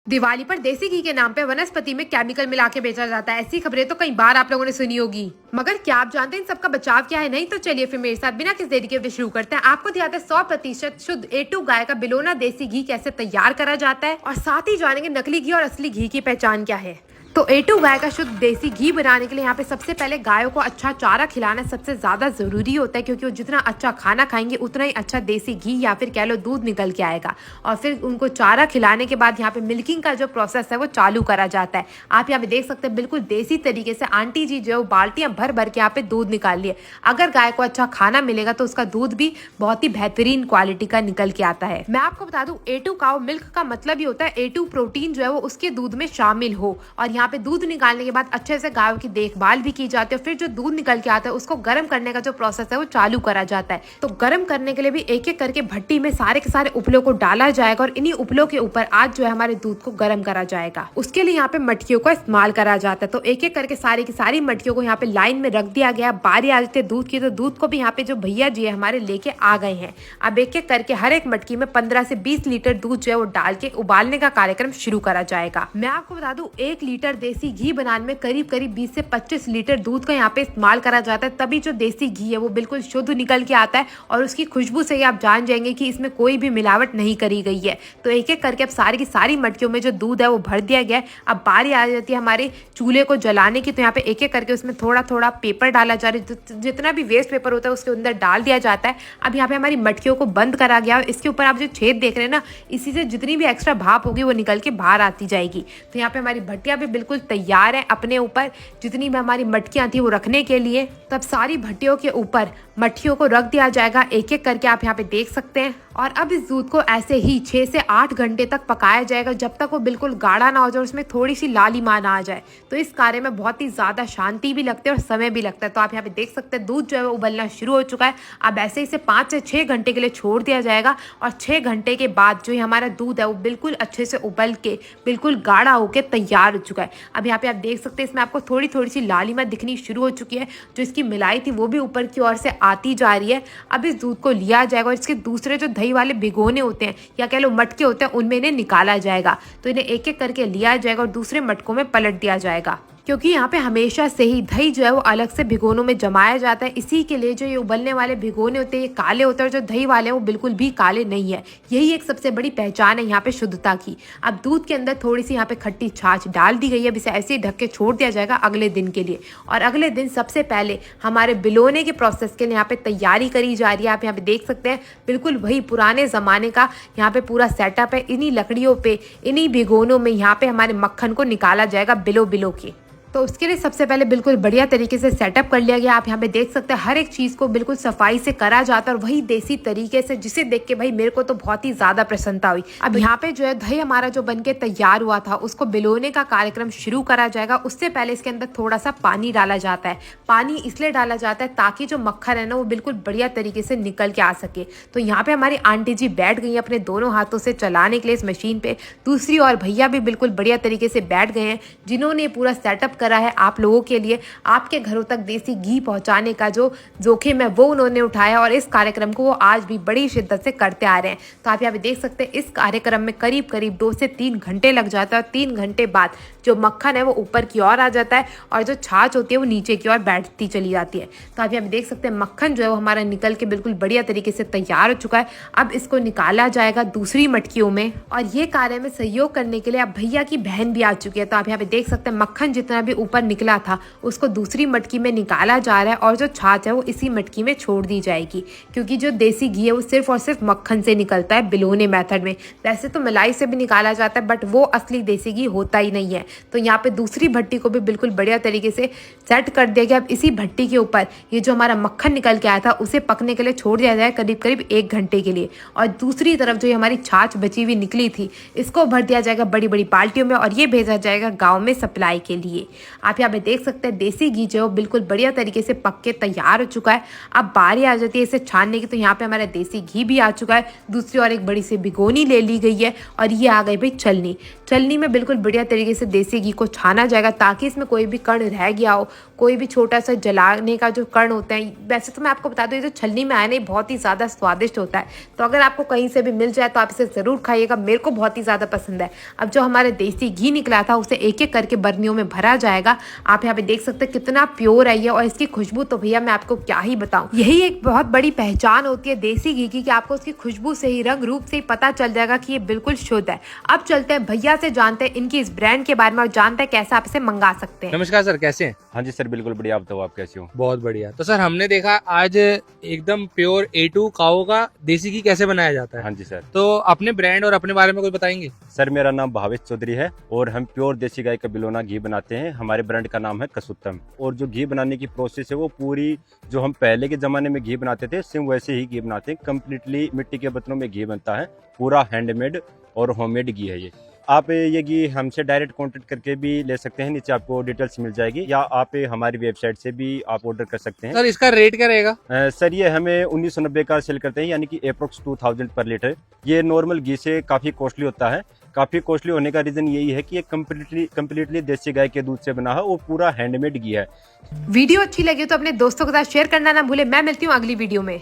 दिवाली पर देसी घी के नाम पे वनस्पति में केमिकल मिला के बेचा जाता है। ऐसी खबरें तो कई बार आप लोगों ने सुनी होगी, मगर क्या आप जानते हैं इन सबका बचाव क्या है? नहीं तो चलिए फिर मेरे साथ बिना किसी देरी के शुरू करते हैं। आपको दिखाते हैं 100% शुद्ध A2 गाय का बिलोना देसी घी कैसे तैयार करा जाता है, और साथ ही जानेंगे नकली घी और असली घी की पहचान क्या है। तो A2 गाय का शुद्ध देसी घी बनाने के लिए यहाँ पे सबसे पहले गायों को अच्छा चारा खिलाना सबसे ज्यादा जरूरी होता है, क्योंकि वो जितना अच्छा खाना खाएंगे उतना ही अच्छा देसी घी या फिर कह लो दूध निकल के आएगा। और फिर उनको चारा खिलाने के बाद यहाँ पे मिल्किंग का जो प्रोसेस है वो चालू करा जाता है। आप यहाँ पे देख सकते हैं बिल्कुल देसी तरीके से आंटी जी जो बाल्टियां भर भर के यहाँ पे दूध निकाल लिए। अगर गाय को अच्छा खाना मिलेगा तो उसका दूध भी बहुत ही बेहतरीन क्वालिटी का निकल के आता है। मैं आपको बता दूं A2 काउ मिल्क का मतलब ही होता है A2 प्रोटीन जो है वो उसके दूध में शामिल हो। और यहाँ पे दूध निकालने के बाद अच्छे से गायों की देखभाल भी की जाती है। फिर जो दूध निकल के आता है उसको गर्म करने का जो प्रोसेस है वो चालू करा जाता है। तो गर्म करने के लिए भी एक एक करके भट्टी में सारे के सारे उपलों को डाला जाएगा, और इन्हीं उपलों के ऊपर आज जो है हमारे दूध को गर्म करा जाएगा। उसके लिए यहाँ पे मटकियों का इस्तेमाल करा जाता है। तो एक एक करके सारी की सारी मटकियों को यहाँ पे लाइन में रख दिया गया। बारी आ जाती है दूध की, तो दूध को भी यहाँ पे जो भैया जी है हमारे लेके आ गए हैं। अब एक एक करके हर एक मटकी में 15 से 20 लीटर दूध जो है वो डाल के उबालने का कार्यक्रम शुरू करा जाएगा। मैं आपको बता दूं 1 लीटर देसी घी बनाने में करीब 20 से 25 लीटर दूध का यहाँ पे इस्तेमाल करा जाता है। तभी जो देसी घी है वो बिल्कुल शुद्ध निकल के आता है, और उसकी खुशबू से ही आप जान जाएंगे कि इसमें कोई भी मिलावट नहीं करी गई है। तो एक एक करके अब सारी की सारी मटकियों में जो दूध है वो भर दिया गया है। अब बारी आ जाती है हमारे चूल्हे को जलाने की। तो यहाँ पे एक एक करके उसमें थोड़ा थोड़ा पेपर डाला जा रहा है, जितना भी वेस्ट पेपर होता है उसके अंदर डाल दिया जाता है। अब यहाँ पे हमारी मटकियों को बंद करा गया, और इसके ऊपर आप जो छेद देख रहे हैं ना, इसी से जितनी भी एक्स्ट्रा भाप होगी वो निकल के बाहर आती जाएगी। तो यहाँ पे हमारी भट्टियां भी बिल्कुल तैयार है अपने ऊपर जितनी भी हमारी मटकियां थी वो रखने के लिए। तब सारी भट्टियों के ऊपर मटकियों को रख दिया जाएगा एक एक करके, आप यहाँ पे देख सकते हैं। और अब इस दूध को ऐसे ही 6 से 8 घंटे तक पकाया जाएगा, जब तक वो बिल्कुल गाढ़ा ना हो जाए और उसमें थोड़ी सी लालिमा ना आ जाए। तो इस कार्य में बहुत ही ज्यादा शांति भी लगती है और समय भी लगता है। तो आप यहाँ पे देख सकते हैं दूध जो है वो उबलना शुरू हो चुका है। अब ऐसे इसे 5 से 6 घंटे के लिए छोड़ दिया जाएगा, और 6 घंटे के बाद जो हमारा दूध है वो बिल्कुल अच्छे से उबल के बिल्कुल गाढ़ा होकर तैयार हो चुका है। अब यहाँ पे आप देख सकते हैं इसमें आपको थोड़ी थोड़ी सी लालिमा दिखनी शुरू हो चुकी है। जो इसकी मिलाई थी वो भी ऊपर की ओर से आती जा रही है। अब इस दूध को लिया जाएगा और इसके दूसरे जो दही वाले भिगोने होते हैं या कह लो मटके होते हैं उनमें इन्हें निकाला जाएगा। तो इन्हें एक एक करके लिया जाएगा और दूसरे मटकों में पलट दिया जाएगा, क्योंकि यहाँ पे हमेशा से ही दही जो है वो अलग से भिगोनों में जमाया जाता है। इसी के लिए जो ये उबलने वाले भिगोने होते हैं ये काले होते हैं, और जो दही वाले हैं वो बिल्कुल भी काले नहीं है। यही एक सबसे बड़ी पहचान है यहाँ पे शुद्धता की। अब दूध के अंदर थोड़ी सी यहाँ पे खट्टी छाछ डाल दी गई है। अब इसे ऐसे ही ढक के छोड़ दिया जाएगा अगले दिन के लिए। और अगले दिन सबसे पहले हमारे बिलोने के प्रोसेस के लिए यहाँ पे तैयारी करी जा रही है। आप यहाँ पे देख सकते हैं बिल्कुल वही पुराने जमाने का यहाँ पे पूरा सेटअप है। इन्हीं लकड़ियों पे इन्हीं भिगोनों में यहाँ पे हमारे मक्खन को निकाला जाएगा बिलो बिलो के। तो उसके लिए सबसे पहले बिल्कुल बढ़िया तरीके से सेटअप कर लिया गया। आप यहाँ पे देख सकते हैं हर एक चीज़ को बिल्कुल सफाई से करा जाता है, और वही देसी तरीके से, जिसे देख के भाई मेरे को तो बहुत ही ज़्यादा प्रसन्नता हुई। अब यहाँ पे जो है दही हमारा जो बनके तैयार हुआ था उसको बिलोने का कार्यक्रम शुरू करा जाएगा। उससे पहले इसके अंदर थोड़ा सा पानी डाला जाता है। पानी इसलिए डाला जाता है ताकि जो मक्खन है ना वो बिल्कुल बढ़िया तरीके से निकल के आ सके। तो यहाँ पे हमारी आंटी जी बैठ गई अपने दोनों हाथों से चलाने के लिए इस मशीन पे। दूसरी और भैया भी बिल्कुल बढ़िया तरीके से बैठ गए हैं, जिन्होंने पूरा सेटअप करा है आप लोगों के लिए। आपके घरों तक देसी घी पहुंचाने का जो जोखिम है वो उन्होंने उठाया, और इस कार्यक्रम को वो आज भी बड़ी शिद्दत से करते आ रहे हैं। तो आप यहाँ पे देख सकते हैं इस कार्यक्रम में करीब करीब 2 से 3 घंटे लग जाता है, और 3 घंटे बाद जो मक्खन है वो ऊपर की ओर आ जाता है, और जो छाछ होती है वो नीचे की ओर बैठती चली जाती है। तो आप यहाँ पे देख सकते हैं मक्खन जो है वो हमारा निकल के बिल्कुल बढ़िया तरीके से तैयार हो चुका है। अब इसको निकाला जाएगा दूसरी मटकियों में, और ये कार्य में सहयोग करने के लिए अब भैया की बहन भी आ चुकी है। तो आप यहाँ पे देख सकते हैं मक्खन जितना भी ऊपर निकला था उसको दूसरी मटकी में निकाला जा रहा है, और जो छाछ है वो इसी मटकी में छोड़ दी जाएगी, क्योंकि जो देसी घी है वो सिर्फ और सिर्फ मक्खन से निकलता है बिलोने मेथड में। वैसे तो मलाई से भी निकाला जाता है, बट वो असली देसी घी होता ही नहीं है। तो यहाँ पे दूसरी भट्टी को भी बिल्कुल बढ़िया तरीके से सेट कर दिया गया। अब इसी भट्टी के ऊपर ये जो हमारा मक्खन निकल के आया था उसे पकने के लिए छोड़ दिया जाए करीब करीब 1 घंटे के लिए, और दूसरी तरफ जो हमारी छाछ बची हुई निकली थी इसको भर दिया जाएगा बड़ी बड़ी बाल्टियों में, और ये भेजा जाएगा गाँव में सप्लाई के लिए। आप यहाँ पे देख सकते हैं देसी घी जो बिल्कुल बढ़िया तरीके से पक के तैयार हो चुका है। अब बारी आ जाती है इसे छानने की। तो यहाँ पे हमारा देसी घी भी आ चुका है। दूसरी और एक बड़ी सी भिगोनी ले ली गई है, और ये आ गई भाई छलनी। छलनी में बिल्कुल बढ़िया तरीके से देसी घी को छाना जाएगा ताकि इसमें कोई भी कण रह गया हो, कोई भी छोटा सा जलाने का जो कण होता है। वैसे तो मैं आपको बता दूं ये जो छलनी में आया ना बहुत ही ज़्यादा स्वादिष्ट होता है, तो अगर आपको कहीं से भी मिल जाए तो आप इसे ज़रूर खाइएगा, मेरे को बहुत ही ज़्यादा पसंद है। अब जो हमारे देसी घी निकला था उसे एक एक करके बर्नियों में भरा जाएगा। आप यहाँ पे देख सकते हैं कितना प्योर है ये, और इसकी खुशबू तो भैया मैं आपको क्या ही बताऊँ। यही एक बहुत बड़ी पहचान होती है देसी घी की कि आपको उसकी खुशबू से ही, रंग रूप से ही पता चल जाएगा कि ये बिल्कुल शुद्ध है। अब चलते हैं भैया से जानते हैं इनकी इस ब्रांड के बारे में और जानते हैं कैसे आप इसे मंगा सकते हैं। नमस्कार सर, कैसे हैं? हाँ जी सर, बिल्कुल बढ़िया। आप बताओ आप कैसे हो? बहुत बढ़िया। तो सर हमने देखा आज एकदम प्योर A2 काओ का देसी घी कैसे बनाया जाता है। हाँ जी सर। तो अपने ब्रांड और अपने बारे में कुछ बताएंगे? सर मेरा नाम भावेश चौधरी है और हम प्योर देसी गाय का बिलोना घी बनाते हैं। हमारे ब्रांड का नाम है कसुत्तम। और जो घी बनाने की प्रोसेस है वो पूरी जो हम पहले के जमाने में घी बनाते थे सेम वैसे ही घी बनाते हैं। कम्प्लीटली मिट्टी के बर्तनों में घी बनता है, पूरा हैंडमेड और होममेड घी है ये। आप ये घी हमसे डायरेक्ट कांटेक्ट करके भी ले सकते हैं, नीचे आपको डिटेल्स मिल जाएगी, या आप हमारी वेबसाइट से भी आप ऑर्डर कर सकते हैं। सर इसका रेट क्या रहेगा? सर ये हमें 1990 का सेल करते हैं, यानी कि अप्रोक्स 2000 पर लीटर। ये नॉर्मल घी से काफ़ी कॉस्टली होता है। काफ़ी कॉस्टली होने का रीज़न यही है कि ये कम्प्लीटली देसी गाय के दूध से बना है और पूरा हैंडमेड घी है। वीडियो अच्छी लगी तो अपने दोस्तों के साथ शेयर करना ना भूले। मैं मिलती हूँ अगली वीडियो में।